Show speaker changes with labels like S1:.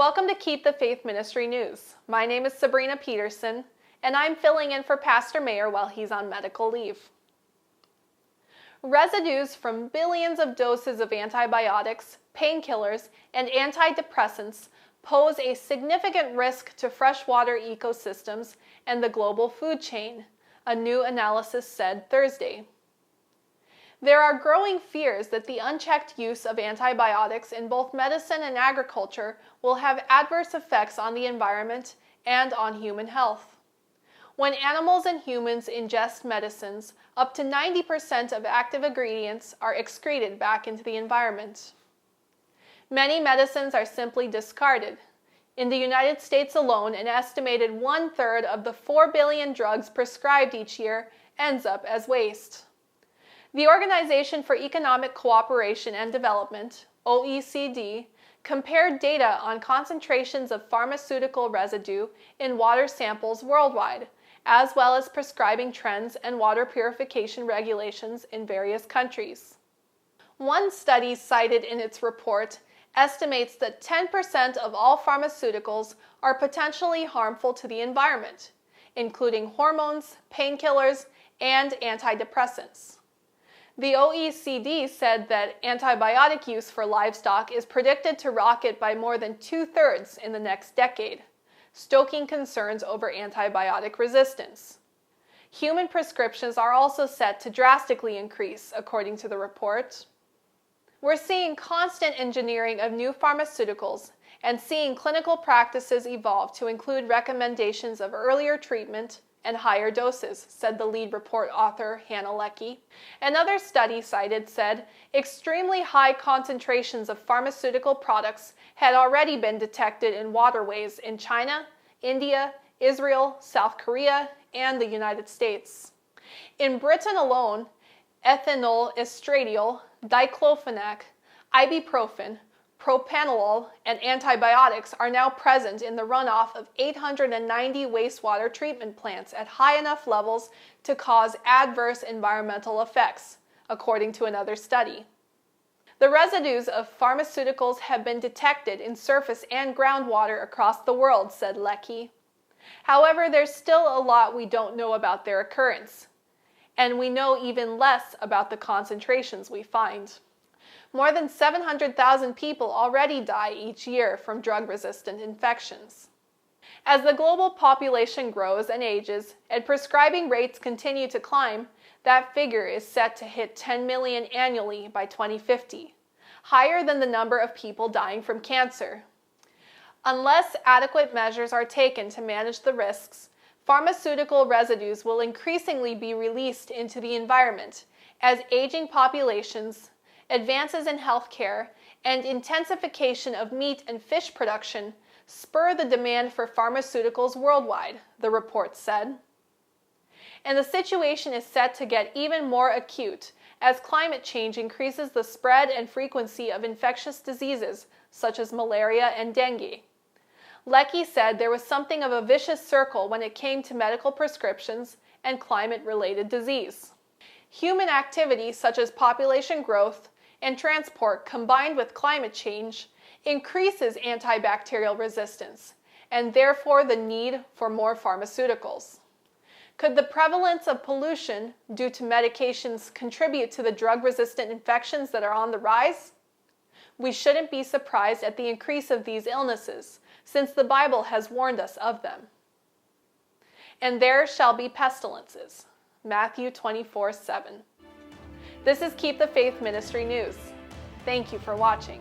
S1: Welcome to Keep the Faith Ministry News. My name is Sabrina Peterson, and I'm filling in for Pastor Mayer while he's on medical leave. Residues from billions of doses of antibiotics, painkillers, and antidepressants pose a significant risk to freshwater ecosystems and the global food chain, a new analysis said Thursday. There are growing fears that the unchecked use of antibiotics in both medicine and agriculture will have adverse effects on the environment and on human health. When animals and humans ingest medicines, up to 90% of active ingredients are excreted back into the environment. Many medicines are simply discarded. In the United States alone, an estimated 1/3 of the 4 billion drugs prescribed each year ends up as waste. The Organization for Economic Cooperation and Development, OECD, compared data on concentrations of pharmaceutical residue in water samples worldwide, as well as prescribing trends and water purification regulations in various countries. One study cited in its report estimates that 10% of all pharmaceuticals are potentially harmful to the environment, including hormones, painkillers, and antidepressants. The OECD said that antibiotic use for livestock is predicted to rocket by more than 2/3 in the next decade, stoking concerns over antibiotic resistance. Human prescriptions are also set to drastically increase, according to the report. We're seeing constant engineering of new pharmaceuticals and seeing clinical practices evolve to include recommendations of earlier treatment and higher doses, said the lead report author Hannah Leckie. Another study cited said extremely high concentrations of pharmaceutical products had already been detected in waterways in China, India, Israel, South Korea, and the United States. In Britain alone, ethinyl estradiol, diclofenac, ibuprofen, propranolol, and antibiotics are now present in the runoff of 890 wastewater treatment plants at high enough levels to cause adverse environmental effects, according to another study. The residues of pharmaceuticals have been detected in surface and groundwater across the world, said Leckie. However, there's still a lot we don't know about their occurrence, and we know even less about the concentrations we find. More than 700,000 people already die each year from drug-resistant infections. As the global population grows and ages, and prescribing rates continue to climb, that figure is set to hit 10 million annually by 2050, higher than the number of people dying from cancer. Unless adequate measures are taken to manage the risks, pharmaceutical residues will increasingly be released into the environment as aging populations, advances in healthcare, and intensification of meat and fish production spur the demand for pharmaceuticals worldwide, the report said. And the situation is set to get even more acute as climate change increases the spread and frequency of infectious diseases such as malaria and dengue. Leckie said there was something of a vicious circle when it came to medical prescriptions and climate-related disease. Human activity such as population growth and transport combined with climate change increases antibacterial resistance and therefore the need for more pharmaceuticals. Could the prevalence of pollution due to medications contribute to the drug-resistant infections that are on the rise? We shouldn't be surprised at the increase of these illnesses, since the Bible has warned us of them. And there shall be pestilences. Matthew 24:7. This is Keep the Faith Ministry News. Thank you for watching.